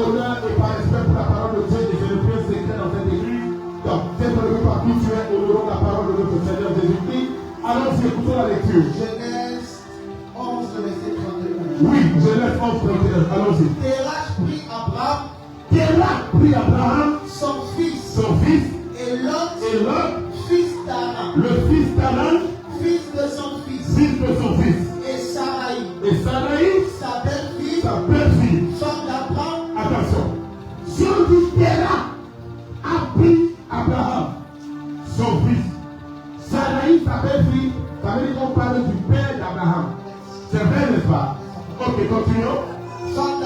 honneur et par respect pour la parole de Dieu et je le fais secret dans cette église. Donc, c'est pour le partout tu es, honorons la parole de notre Seigneur Jésus-Christ. Allons-y, écoutons la lecture. Genèse 11, verset 31. Oui, Genèse 11, 31. Allons-y. Terach prit Abraham, Terach prit Abraham, son fils, et Lot, fils d'Aran, le fils d'Aran, fils de son fils, et Sarai, sa belle-fille, femme d'Abraham. Attention, Dieu dit Terach a pris Abraham, son fils, Sarai, sa belle-fille. Ça veut dire qu'on parle du père d'Abraham. C'est vrai, n'est-ce pas? Ok, continuons. Femme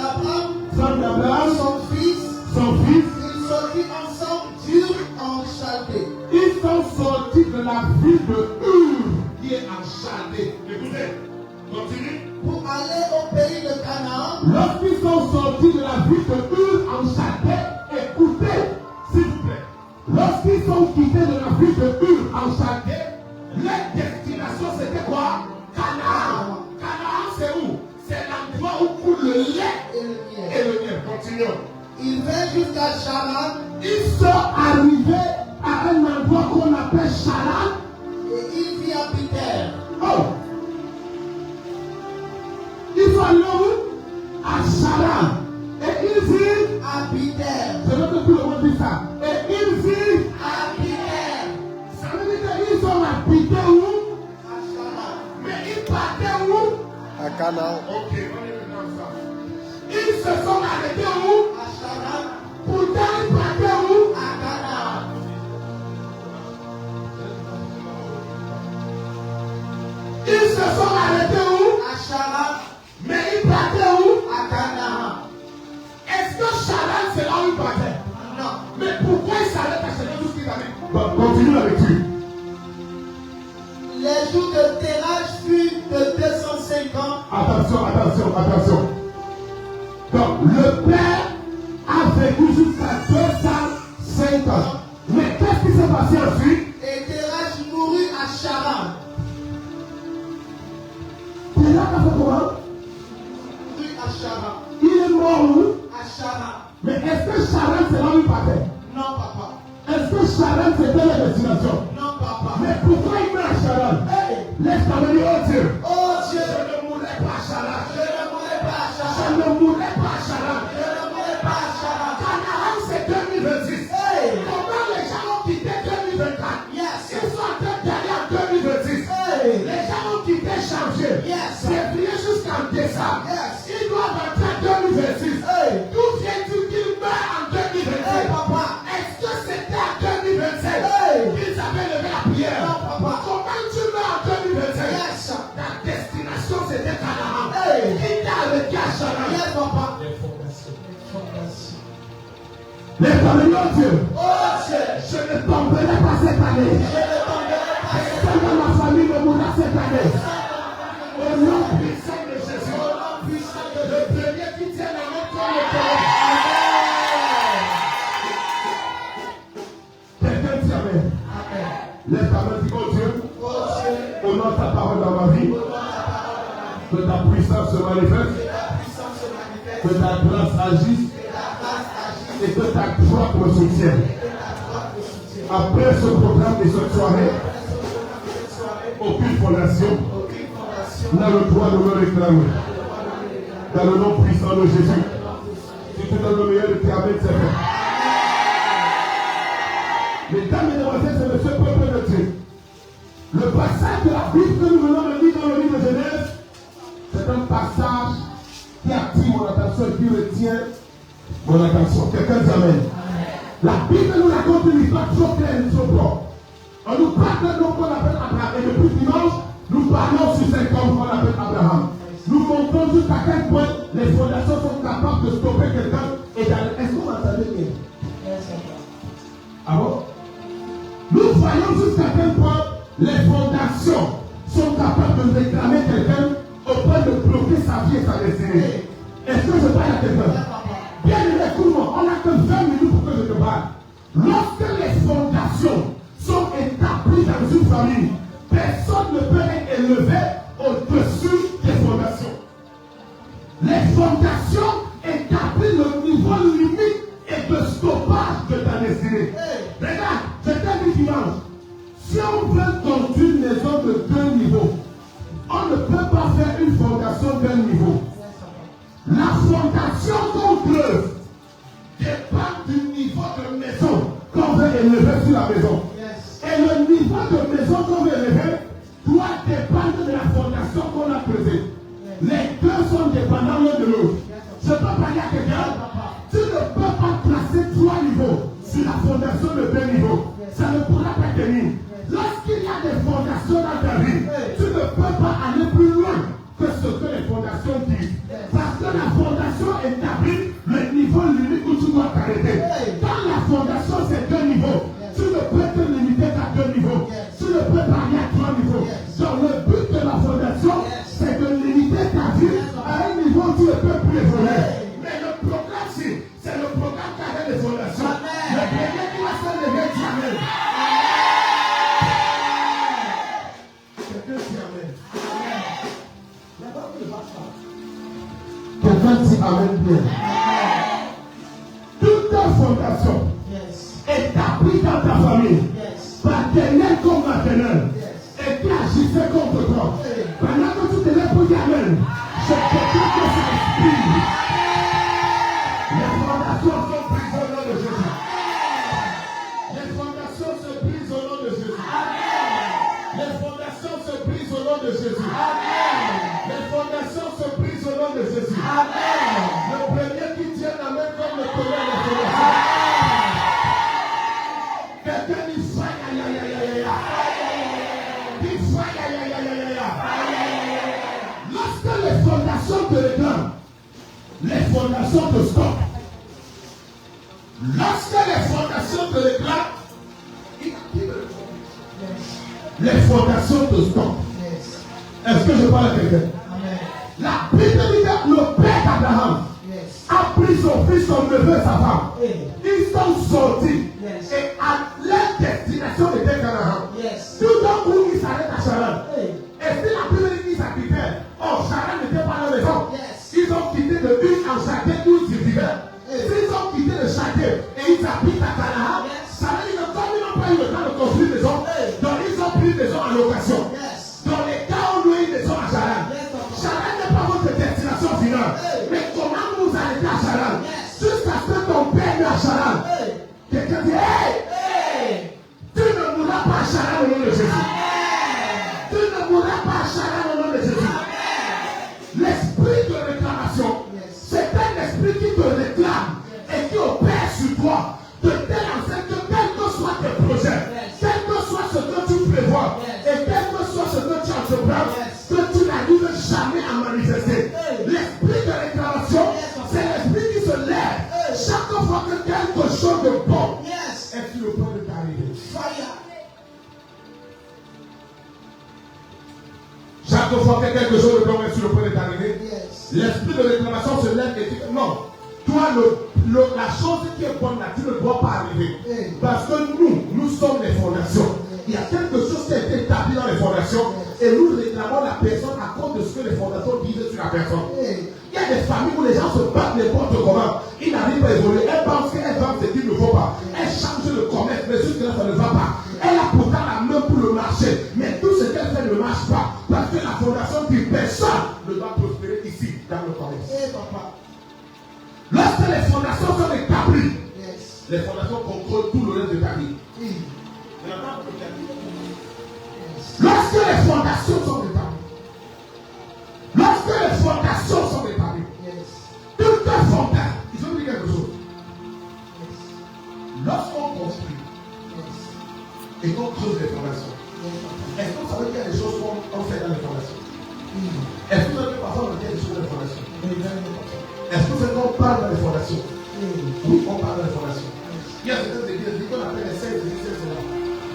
d'Abraham, son fils, ils sortirent ensemble d'Ur en Chaldée. Ils sont sortis de la ville de Ur, qui est en Chaldée. Écoutez, continue. Pour aller au pays de Canaan. Lorsqu'ils sont sortis de la ville de Ur en Chaldée, écoutez, s'il vous plaît. Lorsqu'ils sont quittés de la ville de Ur en Chaldée, leur destination c'était quoi? Canaan. Canaan c'est où? C'est l'endroit où coule le lait et le miel. Continuons. Ils vinrent jusqu'à Charan. Ils sont arrivés à un endroit qu'on appelle Charan. Et ils y habitèrent. Oh! Ils sont allés où? À Charan. Et ils y habitèrent. Je veux que tout le monde dise ça. Et ils y habitèrent. Ça veut dire qu'ils ont habité où? À Charan. Mais ils partaient où? À Canaan. Ok, on est maintenant ça. Ils se sont arrêtés où? À Charan. Pourtant ils partaient où? À Canaan. Ils se sont arrêtés où? À Charan. Mais ils partaient où? À Canaan. Est-ce que Charan c'est là où ils partaient? Non. Mais pourquoi ils s'arrêtent à Charan tout ce qu'ils avaient? Bon, continue la lecture. Les jours de Terach furent de 205 ans. Attention. Donc, le père a vécu jusqu'à 205 ans. Mais qu'est-ce qui s'est passé ensuite? Et Terach mourut à Charan. Terach a fait comment? Mourut à Charan. Il est mort où? À Charan. Mais est-ce que Charan c'est là où il partait? Non, papa. Est-ce que Charan c'était la destination? Non, papa. Mais pourquoi il meurt à Charan? Laisse-moi me dire, oh Dieu. Oh Dieu. Je ne mourrai pas à Charan. Je ne mourrai pas à Charan. Je ne mourrai pas à Charan. Je ne mourrai pas à Charan. Canaan c'est 2026. Hey. Comment les gens ont quitté 2024? Yes. Ils sont en train d'aller en 2026. Hey. Les gens ont quitté changer. Yes. Février jusqu'en décembre. Yes. Ils doivent entrer en 2026. Hey. D'où viens-tu qu'ils meurent en 2026? Hey, papa. Est-ce que c'était en 2027? Hey. Qu'ils avaient levé la prière? Non, papa. Comment tu meurs en 2027? Yes. Ta destination c'était Canaan. Hey. Qui t'a arrêté à Charan? Yes, papa. Les familles, Dieu. Oh Dieu. Je ne tomberai pas cette année. Je ne tomberai pas cette Personne dans ma famille ne mourra cette année. Au année. nom puissant de Jésus. Au nom puissant de Le Dieu. premier qui tient la main comme le cœur. Quelqu'un dit Amen. Amen. Lève ta main, dis oh Dieu. Oh Dieu. Honore ta parole dans ma vie. Que ta puissance se manifeste. Que ta grâce agisse. Et que ta droite me soutienne. Après ce programme et cette soirée, aucune fondation n'a le droit de me réclamer. Dans le nom puissant de Jésus. Si tu donnes le meilleur de tes amis, c'est fait. Mesdames et demoiselles, c'est monsieur peuple de Dieu. Le passage de la Bible que nous venons de lire dans le livre de Genèse, c'est un passage qui attire mon attention et qui retient mon attention. Quelqu'un dit Amen. La Bible nous raconte une histoire trop claire et trop propre. On nous parle d'un homme qu'on appelle Abraham. Et depuis dimanche, nous parlons sur cet homme qu'on appelle Abraham. Nous montrons jusqu'à quel point les fondations sont capables de stopper quelqu'un et d'aller. Est-ce que vous m'entendez bien? Ah bon? Nous voyons jusqu'à quel point les fondations sont capables de réclamer quelqu'un au point de bloquer sa vie et sa destinée. Est-ce que je parle à quelqu'un? Bien écoute-moi, on n'a que 20 minutes pour que je te parle. Lorsque les fondations sont établies dans une famille, personne ne peut être élevé au-dessus des fondations. Les fondations établissent le niveau on veut construire une maison de 2 niveaux, on ne peut pas faire une fondation d'un niveau. La fondation qu'on creuse dépend du niveau de maison qu'on veut élever sur la maison. Et le niveau de maison qu'on veut élever doit dépendre de la fondation qu'on a creusée. Les deux sont dépendants l'un de l'autre. Je peux parler à quelqu'un. Tu ne peux pas placer 3 niveaux sur la fondation de 2 niveaux. Ça ne pourra pas tenir. Lorsqu'il y a des fondations dans ta vie, tu ne peux pas aller plus loin que ce que les fondations disent. Parce que la fondation établit le niveau limite où tu dois t'arrêter. Quand la fondation c'est 2 niveaux, tu ne peux te limiter qu'à 2 niveaux. Tu ne peux pas aller à 3 niveaux. Donc le but de la fondation, c'est de limiter ta vie à un niveau où tu ne peux plus évoluer. Mais le programme, c'est le programme qui a les fondations. Le premier qui va se lever, dit Amen. Quelqu'un dit Amen. Quelqu'un dit Amen bien. Toute ta fondation établie dans ta famille, paternelle comme maternelle, et qui agissait contre toi. Pendant que tu te lèves pour dire Amen, je te dis que ça inspire. Les fondations sont prises au nom de Jésus. Les fondations se brisent au nom de Jésus. Les fondations se brisent au nom de Jésus. Les fondations se brisent au nom de Jésus. Le premier qui tient la main comme le tonnerre des fondations. Quelqu'un dit faille, aïe, aïe, aïe, aïe, aïe. Dit faille, aïe, aïe, aïe, aïe, aïe. Lorsque les fondations te réclament, les fondations te stoppent. Lorsque les fondations te réclament, les fondations te stoppent. Est-ce que je parle à quelqu'un? La Bible dit que le père d'Abraham a pris son fils, son neveu et sa femme. Ils sont sortis. Et à leur destination était Canaan. Tout d'un coup, ils s'arrêtent à Charan. Et si la Bible dit qu'ils s'habitaient, Charan n'était pas la maison. Ils ont quitté de ville en chacun où ils vivaient. S'ils ont quitté le chacun et ils habitent à Canaan, ça veut dire que comme ils n'ont pas eu le temps de construire une maison, donc ils ont pris une maison en location. Dans les cas où nous avons une maison à Charan, Charan n'est pas votre destination finale. Mais comment vous arrêtez à Charan? Jusqu'à ce que ton père est à Charan. Quelqu'un dit, hey! Tu ne mourras pas à Charan au nom de Jésus. Tu ne mourras pas à Charan au nom de Jésus. L'esprit de réclamation, c'est un esprit qui te réclame et qui opère sur toi de telle enseigne que quels que soient tes projets, quel que soit ce que tu prévois et quel que soit ce que tu entreprends, que tu n'arrives jamais à manifester. L'esprit de réclamation, c'est l'esprit qui se lève chaque fois que quelque chose de bon est sur le point de t'arriver. Chaque fois que quelque chose de bon est sur le point de t'arriver, l'esprit de réclamation se lève et dit non, toi la chose qui est bonne là, tu ne dois pas arriver. Parce que nous sommes les fondations. Il y a quelque chose qui a été établi dans les fondations et nous réclamons la personne à cause de ce que les fondations disent sur la personne. Il y a des familles où les gens se battent n'importe comment. Ils n'arrivent pas à évoluer. Elles pensent qu'elles vendent ce qu'il ne faut pas. Elles changent le commerce, mais jusque-là, ça ne va pas. Elle a pourtant la main pour le marché. Mais tout ce qu'elle fait ne marche pas. Parce que la fondation dit personne ne doit prospérer ici, dans le commerce. Lorsque les fondations sont établies, les fondations contrôlent tout le reste de ta vie. Lorsque les fondations sont établies, tout un fondation, ils ont dit quelque chose. Lorsqu'on construit et qu'on creuse les fondations, est-ce que vous savez qu'il y a des choses qu'on fait dans les fondations? Est-ce que vous savez que parfois on fait des choses dans les fondations? Est-ce que vous savez qu'on parle dans les fondations? Oui, on parle dans les fondations. Il y a certaines églises qu'on appelle les saints églises.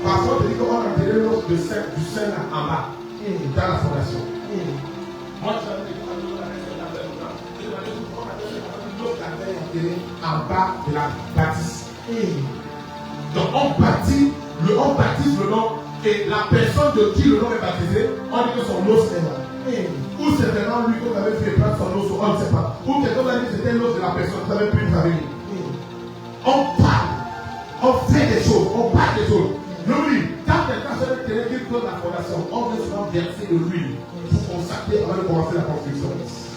Parfois, on dit qu'on a enterré l'os du sein en bas, dans la fondation. Moi, je savais que en bas de la bâtisse. Donc, on baptise le nom et la personne de qui le nom est baptisé, on dit que son os est là. Ou c'est vraiment lui qu'on avait fait prendre son os, on ne sait pas. Ou quelqu'un a dit que c'était l'os de la personne qui avait pris une famille. On parle, on fait des choses, on parle des choses. Oui, quand quelqu'un se fait dire que la fondation, on veut souvent verser de l'huile pour consacrer avant de commencer la construction.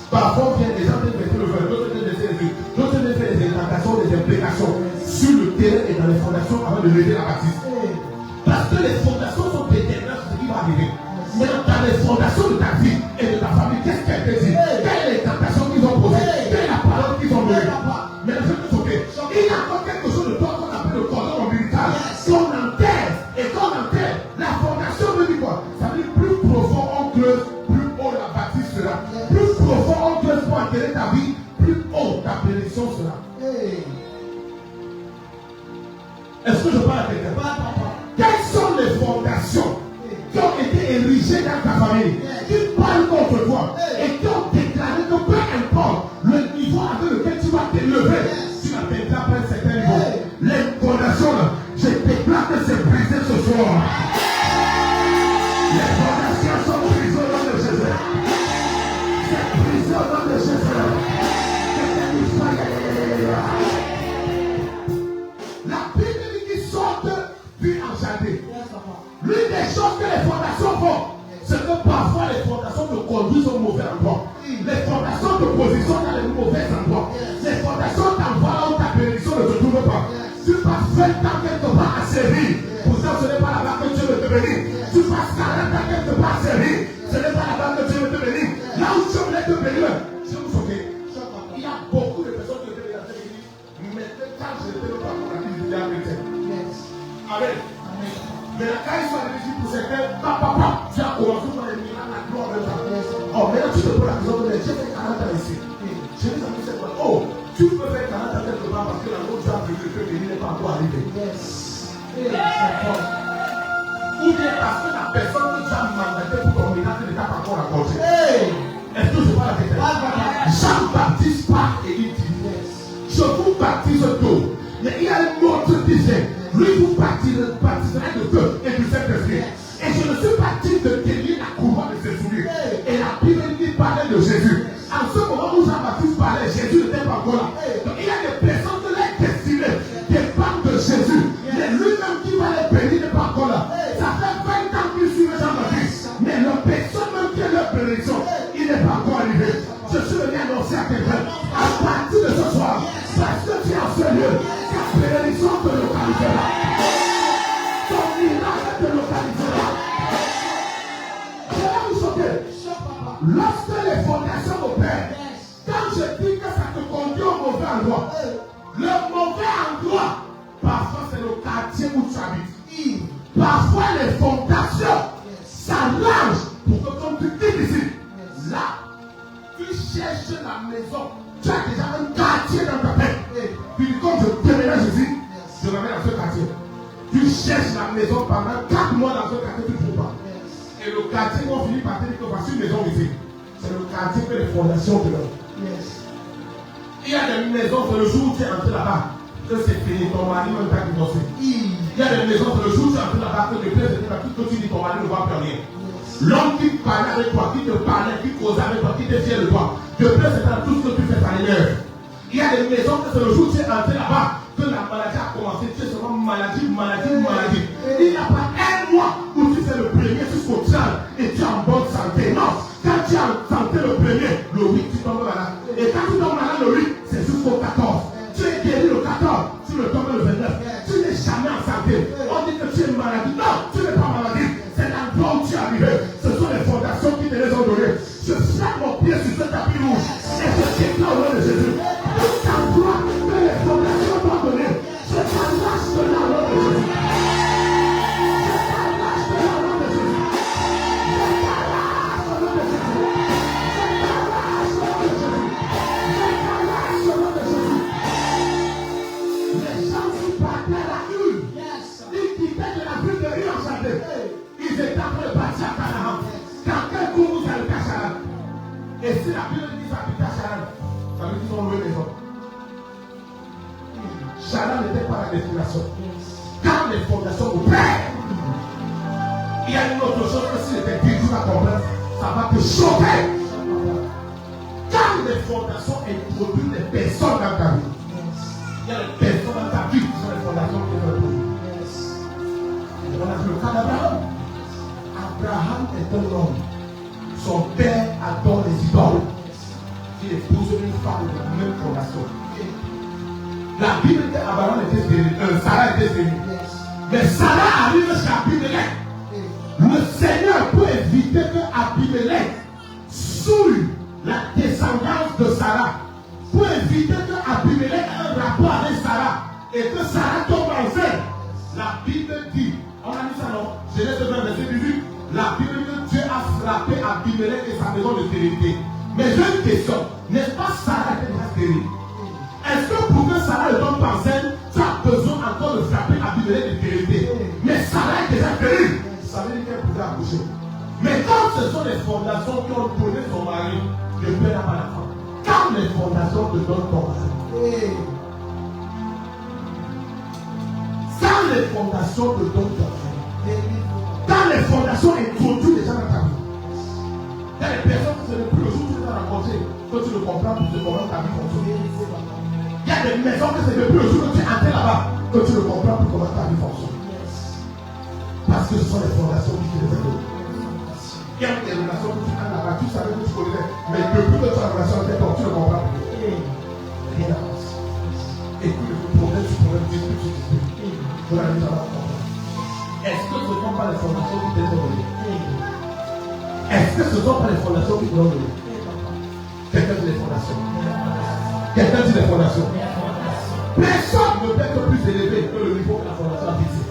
Parfois, il y a des gens qui mettent le feu, d'autres qui mettent les huiles, d'autres qui mettent des incantations, des implications sur le terrain et dans les fondations avant de lever la bâtisse. Parce que les fondations sont déterminantes sur ce qui va arriver. Mais dans les fondations de ta vie et de ta famille, qu'est-ce qu'elle te dit? Quelle est l'incantation qu'ils ont posée? Quelle est la parole qu'ils ont donnée? Mais je vais te choquer. Il y a encore quelque chose de toi qu'on appelle le cordon ombilical. Qu'on enterre. Et qu'on enterre. La fondation veut dire quoi? Ça veut dire plus profond on creuse, plus haut la bâtisse sera. Plus profond on creuse pour enterrer ta vie, plus haut ta bénédiction sera. Est-ce que je parle à quelqu'un? Quelles sont les fondations qui ont été érigées dans ta famille, qui parlent contre toi et qui ont déclaré que peu importe le niveau avec lequel tu vas t'élever, tu vas t'élever à un certain niveau. Les fondations, là, je déclare que c'est brisé ce soir. Les fondations sont brisées au nom de Jésus. C'est brisé au nom de Jésus. La Bible dit qu'ils sortent puis enchantés. L'une des choses que les fondations font, c'est que parfois les fondations te conduisent au mauvais endroit. Les fondations te positionnent dans les mauvais endroits. Les fondations t'envoient là où ta bénédiction ne se trouve pas. Tu passes 20 ans quelque part à servir. Pourtant, ce n'est pas là-bas que Dieu veut te bénir. Tu passes 40 ans quelque part à servir. Ce n'est pas là-bas que Dieu veut te bénir. Là où Dieu voulait te bénir, je vous choquer. Il y a beaucoup de personnes qui étaient dans cette église. Mais quand je n'étais pas pour la vie, il y a un chrétien. Amen. Mais quand ils sont arrivés pour certains, papa, tu as commencé par les miracles, la gloire de ta. Oh, maintenant tu te poses la question de j'ai fait 40 ans ici. Je dis à tout cette fois, oh, tu peux faire 40 ans quelque part parce que la route tu as prévu que Béni n'est pas encore arrivé. Ou bien parce que la personne que tu as mandaté pour ton miracle n'est pas encore accordé. Est-ce que je parle à quelqu'un? Jean-Baptiste part et il dit, je vous baptise d'eau. Mais il y a un autre qui disait, lui vous baptiserait de feu et du Saint-Esprit. Et je ne suis pas digne de délier la couronne de ses souliers. Et la Bible dit parlait de Jésus. En ce moment où Jean-Baptiste parlait, Jésus n'était pas encore là. Donc il y a des personnes que les destinées dépendent de Jésus. Mais lui-même qui va les bénir n'est pas encore là. Ça fait 20 ans qu'il suit Jean-Baptiste. Mais la personne même qui est leur bénédiction, il n'est pas encore arrivé. Je suis venu annoncer à quelqu'un, à partir de ce soir, parce que tu es en ce lieu, ta bénédiction te localisera. Ton miracle te localisera. Je vais vous choquer. Lorsque les fondations opèrent, quand je dis que ça te conduit au mauvais endroit, le mauvais endroit, parfois c'est le quartier où tu habites. Parfois les fondations s'arrangent pour que comme tu quittes ici, là, tu cherches la maison. Tu as déjà un quartier dans ta tête. Puis comme je déménage ici, je m'amène dans ce quartier. Tu cherches la maison pendant 4 mois dans ce quartier, tu ne trouves pas. Et le quartier va finir par te dire que voici une maison ici. C'est le quartier que les fondations te donnent. Il y a des maisons, c'est le jour où tu es entré là-bas, que c'est fini, ton mari même t'a divorcé. Il y a des maisons, c'est le jour où tu es entré là-bas, que depuis c'était là, tout que tu dis ton mari ne voit plus rien. L'homme qui parlait avec toi, qui te parlait, qui causait avec toi, qui te fiait de toi, depuis c'est dans tout ce que tu fais par l'énergie. Il y a des maisons que c'est le jour où tu es entré là-bas, que la maladie a commencé, tu es seulement maladie. Il n'y a pas un mois où tu fais le premier jusqu'au 30 et tu es en bonne santé. Non, quand tu es en santé le premier, le 8 tu tombes malade. Et quand tu tombes malade le 8, c'est jusqu'au 14. Tu es guéri le 14, tu le tombes le 29. Tu n'es jamais en santé. On dit que tu es malade. Non, tu n'es pas malade. C'est l'endroit où tu es arrivé. Ce sont les fondations qui te les ont données. Je frappe mon pied sur ce tapis rouge et je déclare au nom de Jésus. Tout endroit que les fondations t'ont donné, je t'arrache de là au nom de Jésus. Je t'arrache de là au nom de Jésus. Je t'arrache au nom de Jésus. Je t'arrache au nom de Jésus. Je t'arrache au nom de Jésus. Les gens qui partaient à la une, ils quittaient de la ville de Rio Enchanté. Ils étaient en train de partir à Canaan. Quand quelqu'un vous a le Cacharan, et si la Bible dit ça habite à Charan, ça veut dire qu'ils ont loué les hommes. Charan n'était pas la destination. Quand les fondations opèrent, il y a une autre chose que si c'était dit, tu vas comprendre, ça va te choquer. Quand les fondations introduisent des personnes dans ta vie, il y a des personnes dans ta vie qui sont les fondations qui sont introduites. On a vu le cas d'Abraham. Abraham est un homme. Son père adore les idoles. Il épouse une femme de la même fondation. La Bible dit qu'Abraham était stérile, Sarah était stérile. Mais Sarah arrive jusqu'à Abimelech. Le Seigneur peut éviter que Abimelech souille la descendance de Sarah. Pour éviter que Abimelech ait un rapport avec Sarah et que Sarah tombe enceinte. La Bible dit, on a dit ça non? Genèse 20, verset 18. La Bible dit que Dieu a frappé Abimelech et sa maison de stérilité. Mais j'ai une question. N'est-ce pas Sarah qui était déjà stérile? Est-ce que pour que Sarah ne tombe enceinte, tu as besoin encore de frapper Abimelech de stérilité? Mais Sarah est déjà stérile. Ça veut dire qu'elle pouvait accoucher. Mais quand ce sont les fondations qui ont donné son mari, le père n'a pas d'enfant. Quand les fondations te donnent ton mari. Quand les fondations te donnent ton mari. Quand les fondations introduisent les gens dans ta vie. Il y a des personnes qui se depuis le jour où tu les as rencontrées, que tu ne comprends plus comment ta vie fonctionne. Il y a des maisons que c'est depuis le jour où tu es entré là-bas, que tu ne comprends plus comment ta vie fonctionne. Parce que ce sont les fondations qui te les donnent. Il y a des relations que tu as là-bas, tu savais que tu connais, mais depuis que tu as une relation avec toi, tu ne comprends plus. Rien n'avance. Et puis le problème, dispute. Je la dis à la comprendre. Est-ce que ce ne sont pas les fondations qui te les donnent? Est-ce que ce ne sont pas les fondations qui te l'ont donné? Quelqu'un dit les fondations. Quelqu'un dit les fondations. Personne ne peut être plus élevé que le niveau que la fondation a fixé.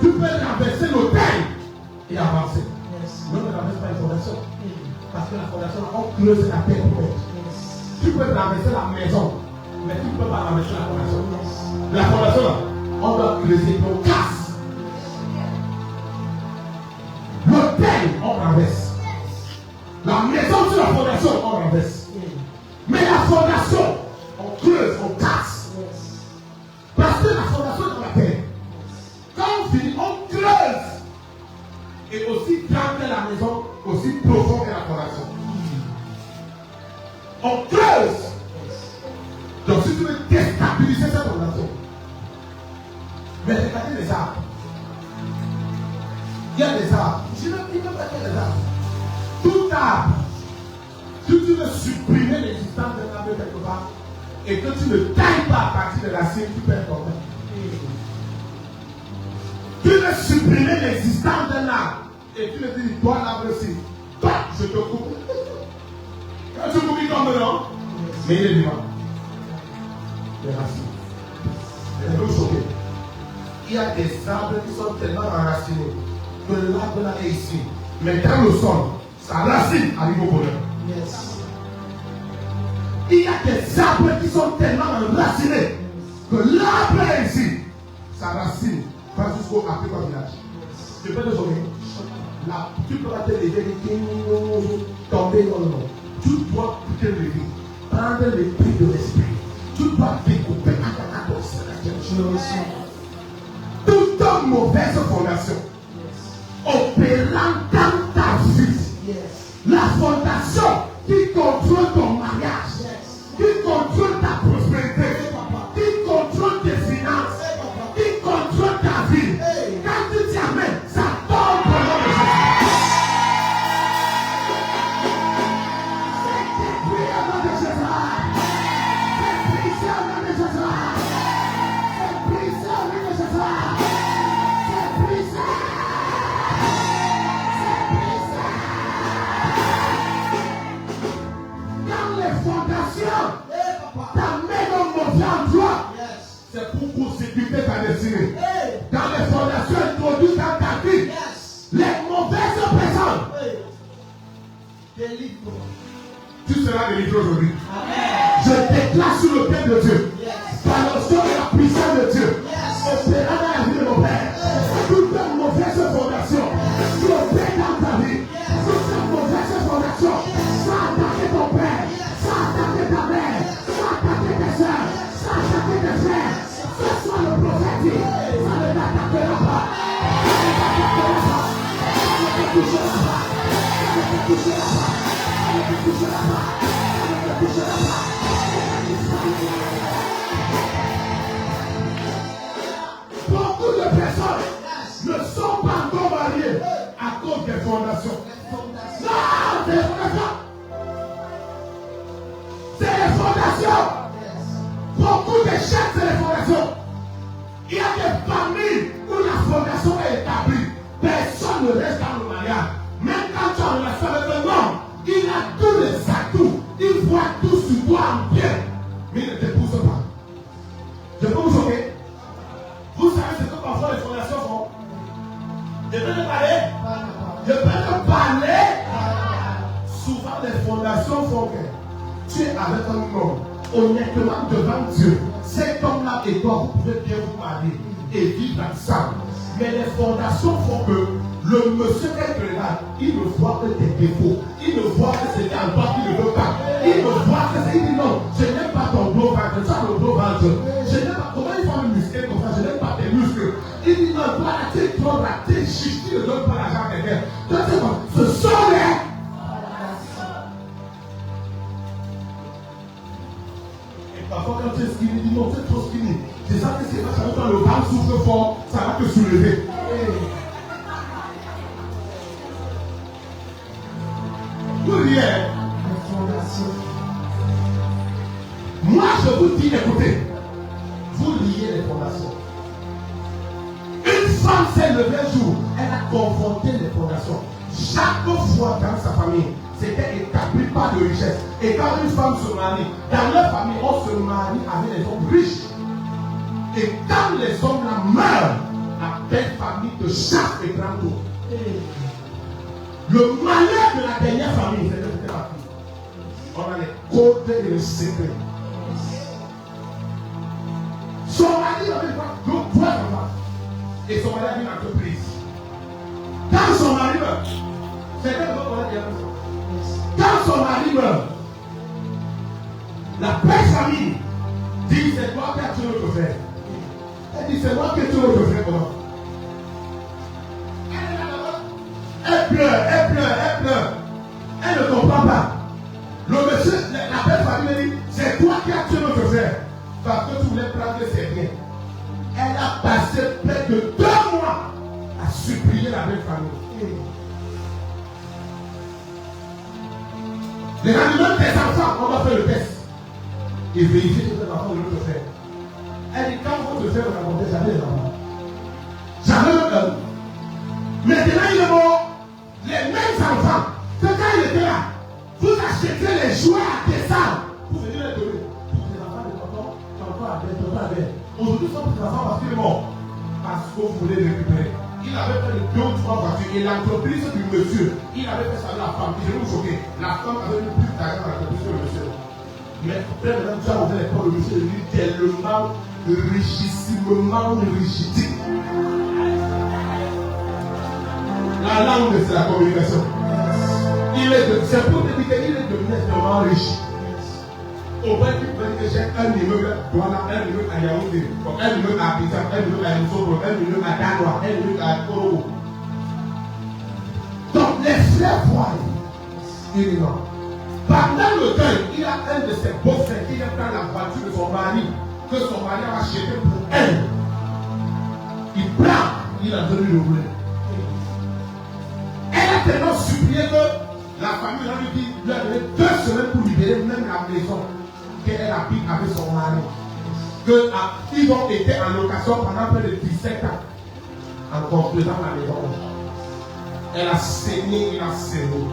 Tu peux renverser l'autel et avancer. Mais ne renverse pas une fondation. Parce que la fondation, on creuse la terre pour être. Tu peux renverser la maison, mais tu ne peux pas renverser la fondation. La fondation, là, on doit creuser, on casse. L'autel, on renverse. La maison sur la fondation, on renverse. Mais la fondation, on creuse, on casse. Parce que la fondation est dans la terre. Quand on finit, on creuse. Et aussi grande est la maison, aussi profonde est la fondation. On creuse. Donc si tu veux déstabiliser cette fondation, mais regardez les arbres. Il y a des arbres. Je ne dis pas qu'il y a des arbres. Tout arbre, si tu veux supprimer l'existence d'un arbre quelque part, et que tu ne tailles pas à partir de la racine, tu perds ton temps. Tu veux supprimer l'existence d'un arbre, et tu me dis, toi l'arbre-ci, toi, je te coupe. Quand tu coupes, il tombe non? Mais il est vivant. Les racines. Il est choqué. Il y a des arbres qui sont tellement enracinés que l'arbre là est ici. Mais dans le sol, sa racine arrive au bonheur. Yes. Il y a des arbres qui sont tellement enracinés que l'arbre est ici. Sa racine va jusqu'au Afrique village. Tu peux te sauver. Là, tu peux pas te lever et tomber dans le monde. Tu dois te lever. Prendre l'esprit de l'esprit. Tu dois découper à toute mauvaise fondation opérant dans ta vie. La fondation qui contrôle ton mariage, qui contrôle ta prospérité, qui contrôle tes finances, qui contrôle ta vie. Quand tu t'y amènes, ça tombe au nom de Jésus. C'est détruit au nom de Jésus. C'est brisé au nom de Jésus. C'est brisé au nom de Jésus. C'est brisé. T'amènes un mauvais endroit. C'est pour consécuter ta destinée. Dans les fondations introduites dans ta vie, les mauvaises personnes. Délivre. Tu seras délivré aujourd'hui. Je déclare sur le pied de Dieu. Par l'onction et la puissance de Dieu. Opérant dans la vie de mon Père. Toute mauvaise fondation. Tu opères dans ta vie. Toute mauvaise fondation. Ça a attaqué ton Père. Ça a attaqué ta mère. Ça a attaqué tes soeurs. Ça a attaqué tes frères. Ce soit le prophète. Ça ne t'attaquera pas. Ça ne t'attaquera pas. Ça ne te touchera pas. Ça ne te touchera pas. Ça ne te touchera pas. Ça ne te touchera pas. Beaucoup de personnes ne sont pas encore mariées à cause fondations. Les fondations. Non, c'est les fondations. C'est les fondations. Yes. Beaucoup d'échecs, c'est les fondations. Il y a des familles où la fondation est établie. Personne ne reste dans le mariage. Même quand tu as une relation avec un homme, il a tous les atouts. Il voit tout sur toi en bien. Mais il ne t'épouse pas. Je peux vous choquer. Vous savez ce que parfois les fondations font. Je peux te parler. Je peux te parler. Souvent les fondations font que tu es avec un homme. Honnêtement devant Dieu. Cet homme-là et toi, vous pouvez bien vous marier et vivre ensemble. Mais les fondations font que le monsieur qui regarde, il ne voit que tes défauts. Il ne voit que c'est en toi qu'il ne veut pas. Il ne voit que c'est. Il dit non, je n'aime pas ton gros ventre, tu as le gros ventre. Je n'aime pas. Comment il faut me muscler comme ça? Je n'aime pas tes muscles. Il dit non, toi là, tu es trop là, tu es chiche, tu ne donnes pas l'argent à quelqu'un. Toi, c'est quoi? Ce sont les. Parfois, quand tu es skinny, dis non, tu es trop skinny. C'est ça que c'est pas ça. Quand le ventre souffle fort, ça va te soulever. Vous riez. Moi, je vous dis, écoutez, vous liez les fondations. Une femme s'est levée un jour, elle a confronté les fondations. Chaque fois dans sa famille, c'était établi par de richesse. Et quand une femme se marie, dans leur famille, on se marie avec les hommes riches. Et quand les hommes là meurent, la belle famille de chasse et grand tour. Le malheur de la dernière famille, c'est que c'était la fille. On a les codes et les secrets. Son mari avait donc trois enfants. Et son mari avait une entreprise. Quand son mari meurt, c'est que quand son mari meurt, la belle famille dit c'est toi qui as tué notre frère. Elle dit c'est moi qui ai tué notre frère. Comment? Elle pleure, elle pleure, elle pleure. Elle ne comprend pas. Le monsieur, la belle famille dit c'est toi qui as tué notre frère. Parce que tu voulais prendre ses biens. Elle a passé près de 2 mois à supplier la belle famille. Les animaux des enfants, on va faire le test. Et vérifier que les enfants de l'autre frère. Elle dit quand votre frère vous racontait, jamais les enfants. Jamais le maintenant il est mort. Les mêmes enfants, que quand il était là, vous achetez les jouets à décembre pour venir les donner. Tous les enfants de tonton Abel. Aujourd'hui, sont des enfants parce qu'il est mort. Parce que vous voulez le récupérer. Il avait fait 2 ou 3 voitures et l'entreprise du monsieur, il avait fait ça à la femme. Je vais vous choquer. La femme avait eu plus d'argent dans l'entreprise que le monsieur. Mais après, maintenant, tu as ouvert l'école, le monsieur est tellement richissimement rigidique. La langue, c'est la communication. C'est pour te dire qu'il est devenu extrêmement riche. Au point qu'il peut dire que j'ai un immeuble Douala, un immeuble à Yaoundé, un immeuble à Abidjan, un immeuble à Yamoussoukro, un immeuble à Danois, un immeuble à Korobo. Donc les frères voient, il est mort. Pendant le temps, il a un de ses beaux-frères qui vient prendre la voiture de son mari, que son mari a acheté pour elle. Il prend, il a donné le rouler. Elle a tellement supplié que la famille lui a donné 2 semaines pour libérer même la maison qu'elle habite avec son mari. Qu'ils ont été en location pendant près de 17 ans en construisant la maison. Elle a saigné, il a saigné.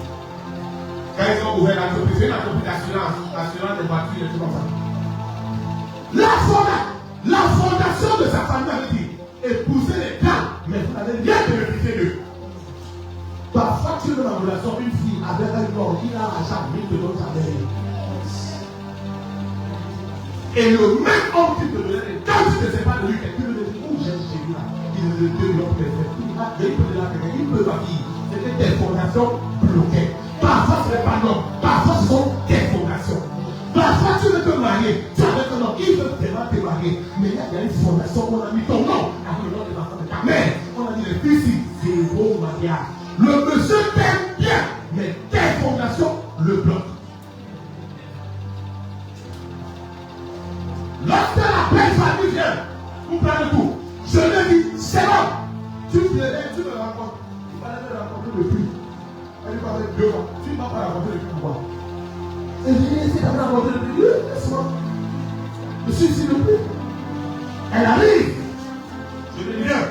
Quand ils ont ouvert l'entreprise, c'est une entreprise d'assurance des voitures et tout comme ça. La fondation de sa famille avait dit épouser les gars, mais vous n'avez rien bénéficié d'eux. Parfois, tu es dans la relation une fille avec un homme, il a l'argent, il te donne sa mère. Et le même homme qui te donne, quand tu te sépares de lui, quelqu'un te dit, où j'ai chez lui là, il ne te donne pas. Il peut la faire, il peut pas dire. C'était des fondations bloquées. Parfois, ce n'est pas non. Parfois, ce sont des fondations. Parfois, tu veux te marier. Tu as avec un homme, il veut vraiment te marier. Mais il y a une fondation, on a mis ton nom avec le nom des enfants de ta mère. On a dit, les filles, zéro mariage. Le monsieur t'aime bien, mais tes fondations le bloquent. Lorsque la belle famille vient, vous prenez tout. Je lui dis, c'est bon. Tu me rencontres. Tu vas me rencontrer depuis. Elle lui parlait 2 fois. Tu ne m'as pas raconté depuis pourquoi. Et je dis, si tu as raconté depuis, laisse-moi. Je suis ici depuis. Elle arrive. Je lui dis, viens.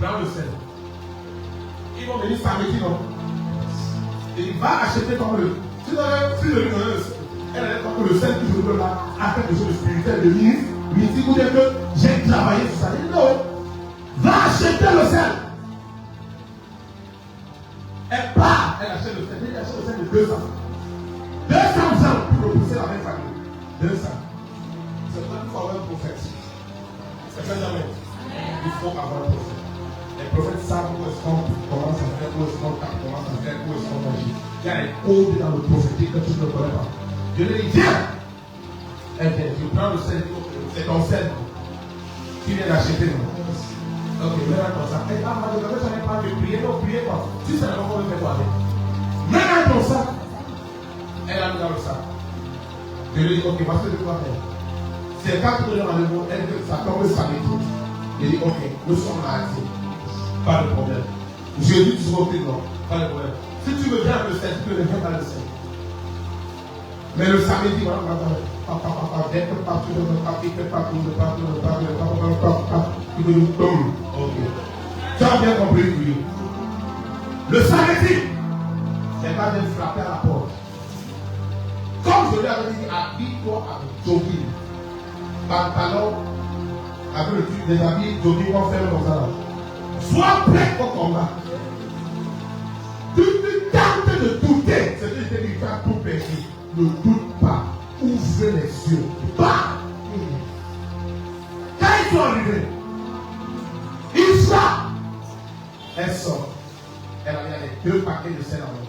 Prends le sel. Ils vont venir samedi, non? Et il va acheter comme le. Si le lui donnait le sel, elle allait prendre le sel que je veux là, à quelque chose de spirituel, de ministre. Lui dit, vous dites que j'ai travaillé sur ça. Il dit, non. Va acheter le sel. Elle part, elle achète le sel. Elle achète le sel de 200. 200 ans pour repousser la même famille. 200. C'est pas qu'il faut avoir un prophète. C'est pas jamais. Il faut avoir un prophète. Les prophètes savent où est-ce qu'on commence à faire, où est-ce qu'on commence à faire, où est-ce qu'on agit. Il y a des codes dans le prophétique que tu ne connais pas. Je lui dis, viens. Elle vient, je prends le sel, c'est ton sel. Tu viens d'acheter, non? Ok, maintenant ton sac. Elle va me dire, j'en ai pas de prier, non, priez pas. Si ça ne va pas me faire quoi avec. Maintenant ton sac. Elle a mis dans le sac. Je lui dis, ok, parce que je dois faire. C'est quand tu me donnes rendez-vous, elle dit, ça tombe samedi. Je dis, ok, nous sommes mardi. Pas de problème. Jeudi, tu seras au non, pas de problème. Si tu veux bien le sel, tu peux le faire dans le sel. Mais le samedi, papa, dès que partout de notre papier, que partout de partout, tu veux nous tomber. Ok. Tu as bien compris, oui. Le samedi, c'est pas de frapper à la porte. Comme je lui avais dit, habille-toi avec jogging, pantalon, avec le truc des habits, jogging, on fait comme ça là. Sois prêt au combat. Tu tentes de douter. C'est ce que je t'ai dit, tu as tout perdu. Ne doute pas. Ouvre les yeux. Bah! Quand ils sont arrivés, ils sortent. Elle sort. Elle avait les 2 paquets de sel en main.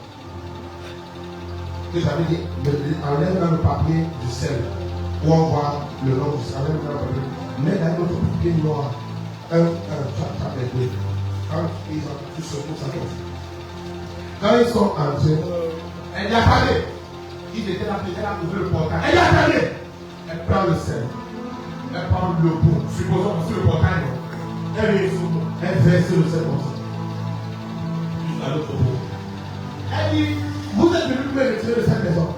Que j'avais dit, enlève dans le papier du sel. Où on voit le nom du sel. Enlève dans le papier. Mais dans notre papier noir. Tu as les 2. Quand ils ont tout ce coup, ça compte. Quand ils sont entrés, elle dit, attendez. Ils étaient là, elle a ouvert le portail. Elle dit, attendez. Elle prend le sel. Elle prend le bout. Supposons sur le portail. Elle verse le sel comme ça. Juste à l'autre bout. Elle dit, vous êtes venu me retirer de cette maison.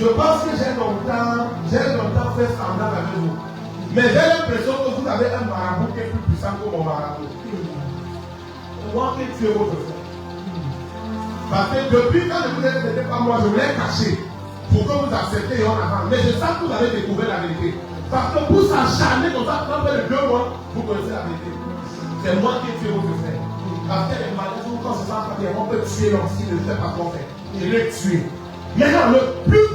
Je pense que j'ai longtemps fait semblant avec vous. Mais j'ai l'impression que vous avez un marabout qui est plus puissant que mon marabout. Moi qui tue votre frère. Parce que depuis quand vous n'êtes pas moi, je voulais cacher pour que vous acceptiez et on avance. Mais je sens que vous avez découvert la vérité. Parce que pour s'acharner comme ça, pendant les 2 mois, vous connaissez la vérité. C'est moi qui ai tué votre frère. Parce que les maladies, quand c'est ça, on peut tuer l'homme s'il ne fait pas qu'on fait. Je l'ai tué. Maintenant, le plus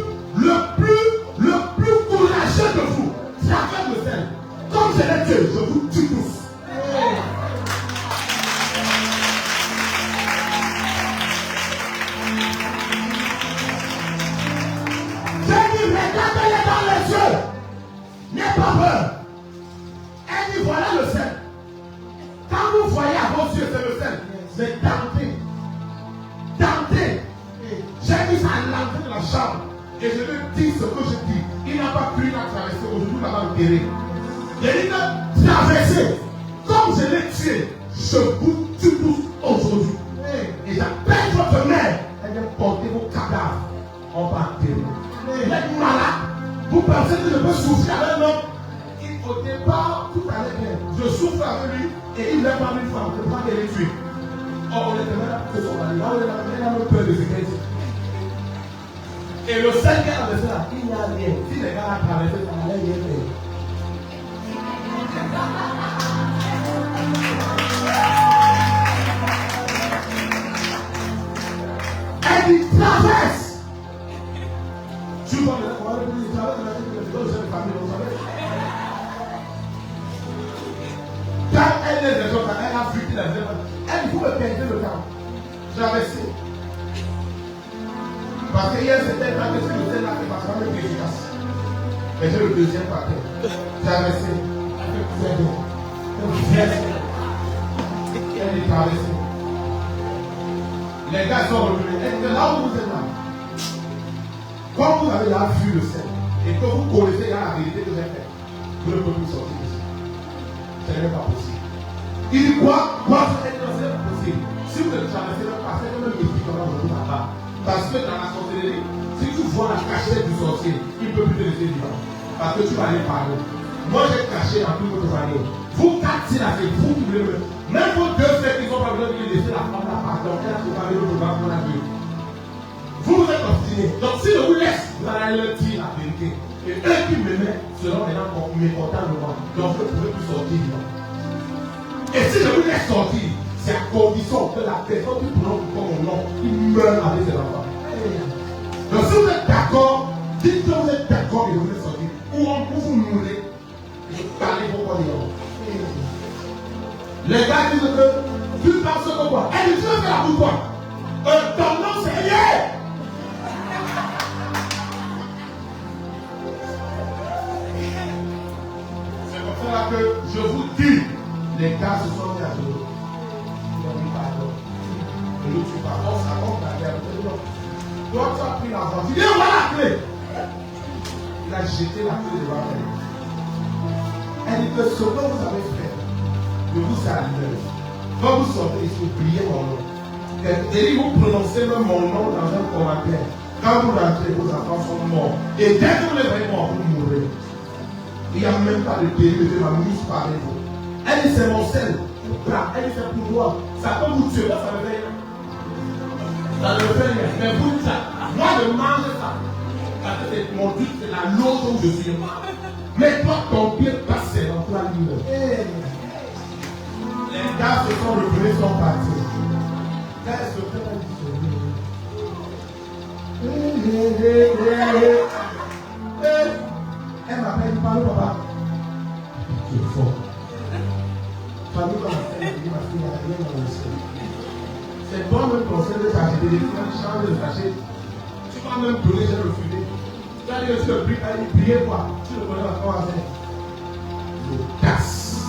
courageux de vous, c'est avec le sel. Comme je l'ai tué, je vous tue tous. Regardez-les dans les yeux. N'ayez pas peur. Elle dit, voilà le sel. Quand vous voyez à vos yeux, c'est le sel. C'est tenter. Tenter. J'ai mis ça à l'entrée de la chambre. Et je lui dis ce que je dis. Il n'a pas pu la traverser. Aujourd'hui, il va le guérir. Il dit, traverser. Comme je l'ai tué, je vous tue tous aujourd'hui. Et j'appelle votre mère. Elle vient porter vos cadavres. On va guérir. Vous êtes malade, vous pensez que je peux souffrir avec un homme. Au départ, tout allait bien. Je souffre avec lui et il ne l'a pas une femme. Je prends qu'elle est tuée. Or, on était même là pour son mari. Là, on a même peur de ce qu'elle dit. Et le seul gars avait fait là, il n'y a rien. Si les gars ont traversé, ça n'allait rien faire. Elle dit traverse. Tu vois, on va le dire, quand elle est déjà, elle a vu qu'il a fait. Elle faut me perdre le temps. Traverser. Parce que hier c'était traversé le sel là, parce qu'on est efficace. Et j'ai le deuxième paquet. Traverser. Elle est traversée. Les gars sont revenus. Elle est là où vous êtes là. Quand vous avez là vu le sel et que vous connaissez la vérité que j'ai faite, vous ne pouvez plus sortir ici. Ce n'est pas possible. Il dit quoi? Quoi c'est possible? Si vous êtes traversé rester vivant. Parce que tu vas aller parler. Moi, j'ai caché dans toute votre famille. Vous quatre, c'est la fête. Vous qui voulez me. Même vos deux frères qui sont pas venus de laisser la femme là, pardon. Elle a préparé le programme pour la vie. Vous êtes obstinés. Donc, si je vous laisse, vous allez leur dire la vérité. Et eux qui m'aimaient seront maintenant mécontents de moi. Donc, vous ne pouvez plus sortir. Et si je vous laisse sortir, c'est à condition que la personne qui prononce comme mon nom, il meurt avec ses enfants. Donc, si vous êtes d'accord, dites que vous êtes d'accord et vous voulez sortir. Ou vous mourrez. Et parlez pourquoi les gens. Les gars disent que tu penses que quoi? Elle dit, tu veux faire la bouche. Ton nom, c'est Elié. C'est pour cela que je vous dis, les gars se sont mis à genoux. Ils ont dit pardon. Et nous, tu pardon, ça compte la guerre. Toi, tu as pris l'argent. Tu dis, voilà la clé. Il a jeté la clé devant elle. Elle dit que ce que vous avez fait, je vous salue. Quand vous sortez ici, oubliez mon nom. Et vous prononcez même mon nom dans un commentaire. Quand vous rentrez, vos enfants sont morts. Et dès que vous les voyez morts, vous mourrez. Il n'y a même pas de dérive de ma mise par vous. Elle dit c'est mon sel. Elle dit c'est pour moi. Ça peut vous tuer. Moi, ça me fait rien. Ça ne me fait rien. Mais vous dites ça. Moi, je mange ça. Parce que c'est mon Dieu, c'est la loi où je suis. Mais toi, ton pied passe dans toi libre. Les gars se sont revenus, sont partis. Quand elles se font elle m'appelle, il parle papa. Tu es fort. Famille comme elle dit, ma fille, il n'y a rien dans le ciel. C'est toi même conseil de t'acheter des filles, changer de t'acheter. Tu vas même donner, j'ai refusé. Tu as dit que tu le pries, elle dit, priez quoi. Tu le connais encore à faire. Je casse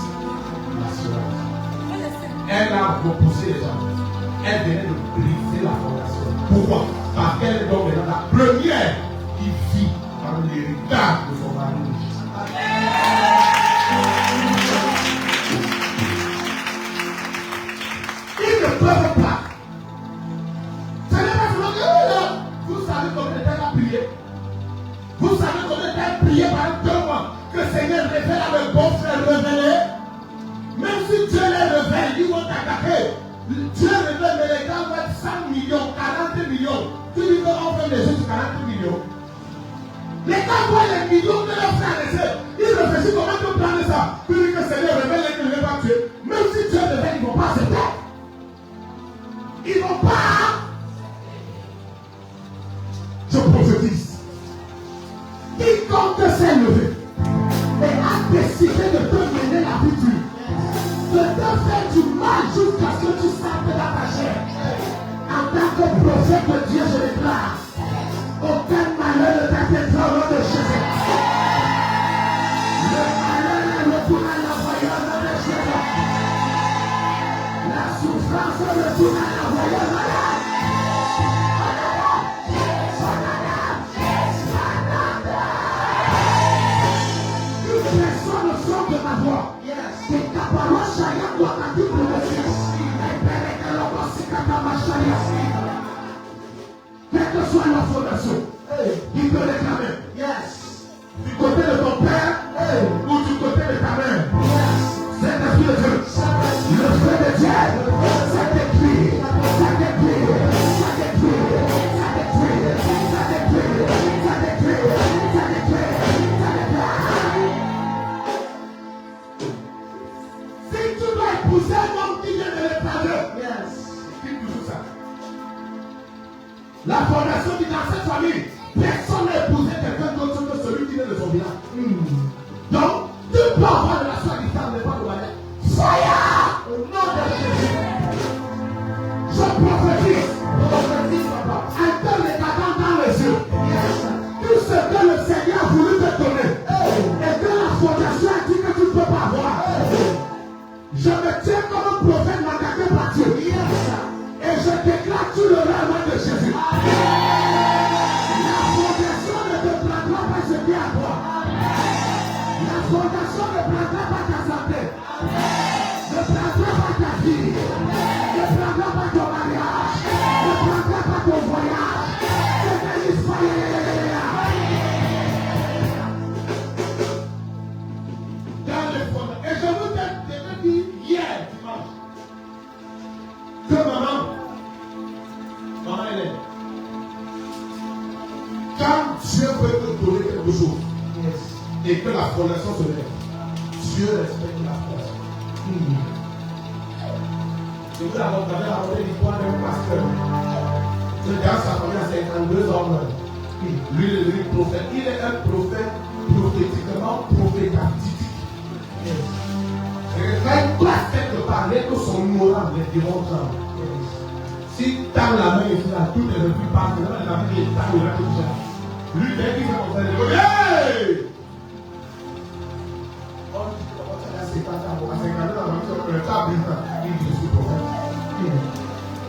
l'assurance. Elle a repoussé les gens. Elle venait de briser la fondation. Pourquoi? Parce qu'elle est donc maintenant la première qui vit par l'héritage de son mari. Ils ne peuvent pas. Ce n'est pas seulement que vous savez combien de temps elle a prié. Vous savez combien de temps elle a prié pendant 2 mois. Que Seigneur révèle à mes bons frères révélés. Même si Dieu les révèle, ils vont t'attaquer. Dieu révèle, mais les gars vont être 100 millions, 40 millions. Tu dis qu'on fait des choses 40 millions. Les gars voient les millions de leurs frères et sœurs. Ils réfléchissent comment tu planer ça. Tu dis que Seigneur révèle et qu'il ne veut pas tuer. Même si Dieu révèle, ils ne vont pas accepter. Ils ne vont pas. Je prophétise. Quiconque s'est levé et a décidé de te mener la vie dure, de te faire du mal jusqu'à ce que tu sortes de ta chair. En tant que prophète de Dieu, je déclare, aucun malheur ne t'atteindra au nom de Jésus. Le malheur retourne à l'envoyeur au nom de Jésus. La souffrance retourne à l'envoyeur au nom de Jésus. Quelle que soit la fondation, il peut réclamer. Du côté de ton père ou du côté de ta mère. C'est l'esprit de Dieu. Le feu de Dieu, ça détruit, ça détruit, ça détruit, ça détruit, ça détruit, ça détruit, ça détruit, ça détruit. Si tu dois épouser un homme qui vient de l'étranger, écris toujours ça. La fondation dit dans cette famille, personne n'a épousé quelqu'un d'autre que celui qui vient de son village. Donc, tu peux avoir de la soi-disant, mais pas de manière. Soya! Au nom de Jésus. Je prophétise. Interne les cadans dans les yeux. Tout ce que le Seigneur a voulu te donner, et que la fondation a dit que tu ne peux pas avoir. Je me tiens comme un prophète mandaté par Dieu. Et je déclare tout le règne de Jésus. La Dieu veut te donner quelque chose et que la fondation se lève, Dieu respecte la fondation. Je vous avais raconté l'histoire d'un pasteur. Ce gars, sa famille a 52 hommes. Lui, il est devenu prophète. Il est un prophète prophétiquement prophétique. Quand il place quelque part, que son moral les diront ça. Si tu as la main ici, là, tout est repris par là, la main est là, il va te dire. Lui, dès qu'il fait comme ça, il dit hey!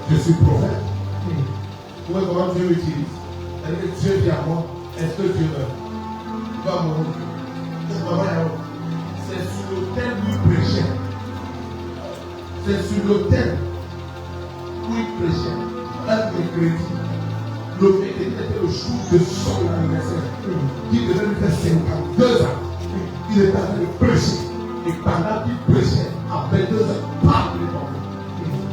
Je suis prophète. Vous voyez comment Dieu m'utilise. Dieu dit à moi, est-ce que Dieu veut? Va mourir. C'est sur l'autel où il prêchait. C'est sur l'autel où il prêchait. Un mercredi. Le mercredi était le jour de son anniversaire. Il devait lui faire 52 ans. Il était en train de prêcher. Et pendant qu'il prêchait, à 22 ans, pas de temps.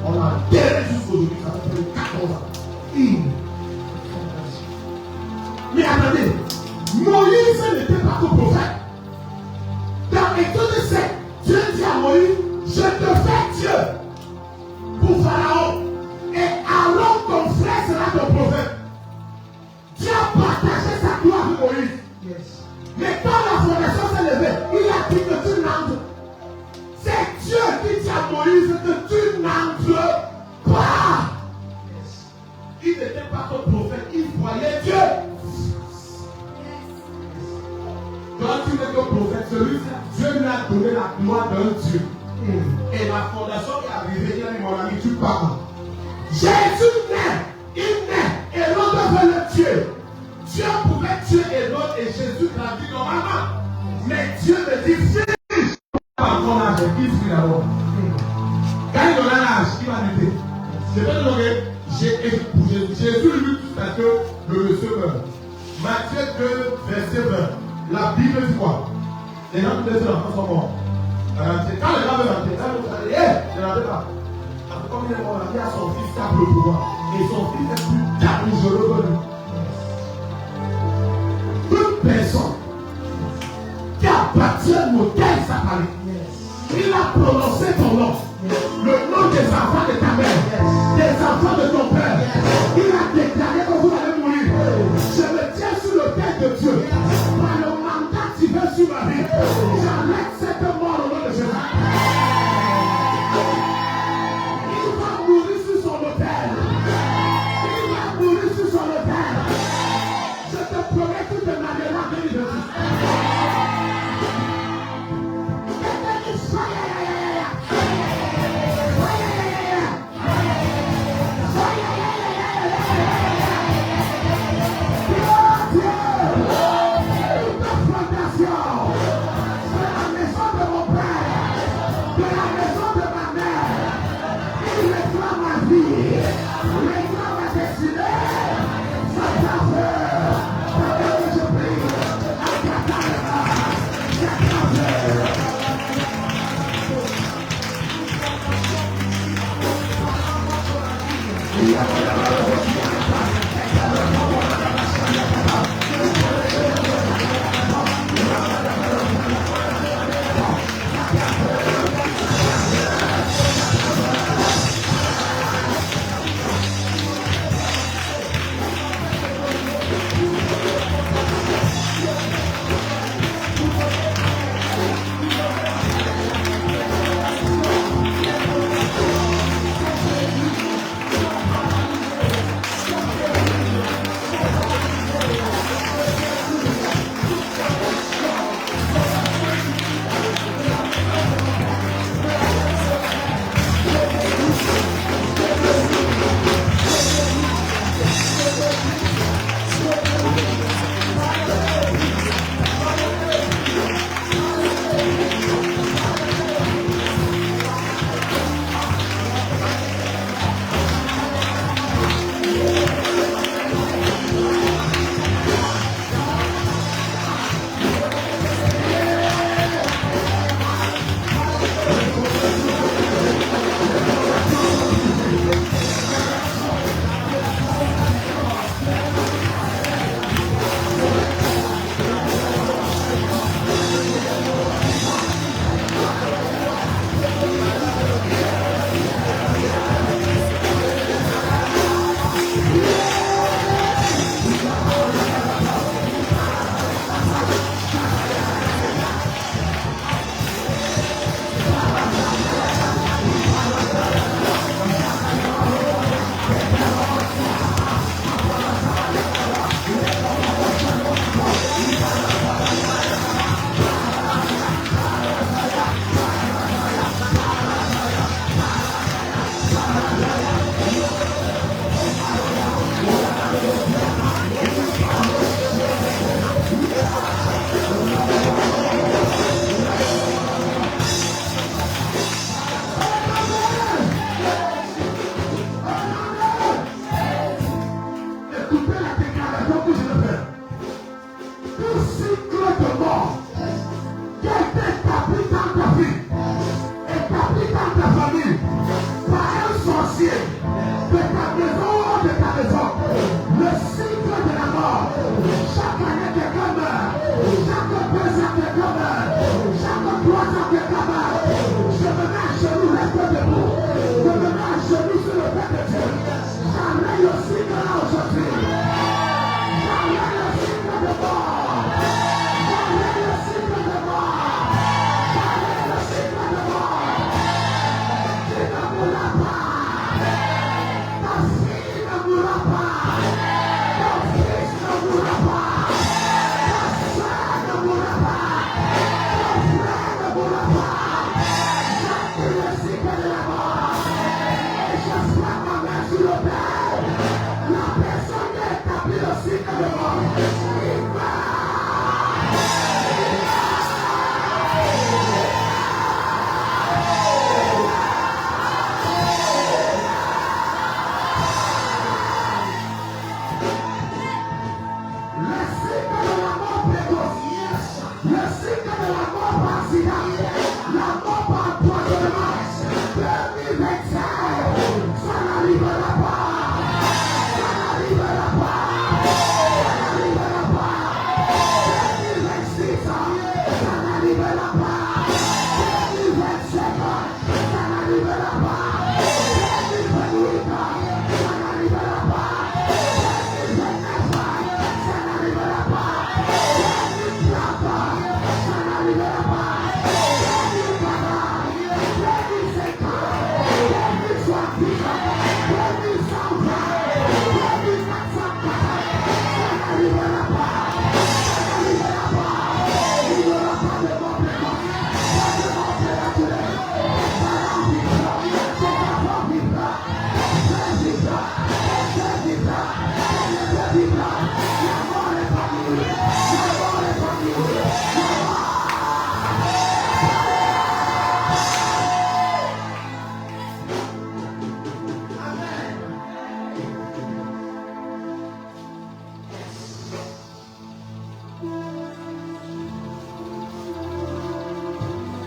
On l'a enterré jusqu'aujourd'hui, ça fait 14 ans. Mais attendez, Moïse n'était pas ton prophète. Dans Exode 7, Dieu dit à Moïse, je te fais Dieu pour Pharaon. Et Aaron, ton frère, sera ton prophète. Dieu a partagé sa gloire avec Moïse. Mais quand la fondation s'est levée, il a dit que tu n'entres. C'est Dieu qui dit à Moïse que tu n'entres pas. Il n'était pas ton prophète, il voyait Dieu. Quand tu n'es que prophète, celui-là, Dieu lui a donné la gloire d'un Dieu. Et la fondation est arrivée, il a dit mon ami, tu parles. Jésus naît, il naît, et l'autre veut le tuer. Dieu pouvait tuer et l'autre, et Jésus l'a dit normalement. Mais Dieu me dit, fils, encore l'âge, il fuit d'abord. Quand il aura l'âge, il va lutter. C'est pas que Jésus lui tout à que le monsieur meurt. Matthieu 2, verset 20. La Bible dit quoi? Les gens qui les enfants sont morts. Quand les gens veulent rentrer, ils disent, ne rentrez pas. Comme il est mort, il a son fils qui a le pouvoir. Et son fils est plus dangereux que lui. Une personne qui a bâti un hôtel satanique, il a prononcé ton nom, le nom des enfants de ta mère, des enfants de ton père. Il a déclaré que vous allez mourir. Je me tiens sur l'autel de Dieu. Par le mandat divin sur ma vie, j'enlève cette mort au nom de Jésus. Il va mourir sur son autel. Il va mourir sur son autel. Je te promets que tu te marieras avec Jésus.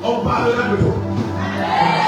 on parlera de toi.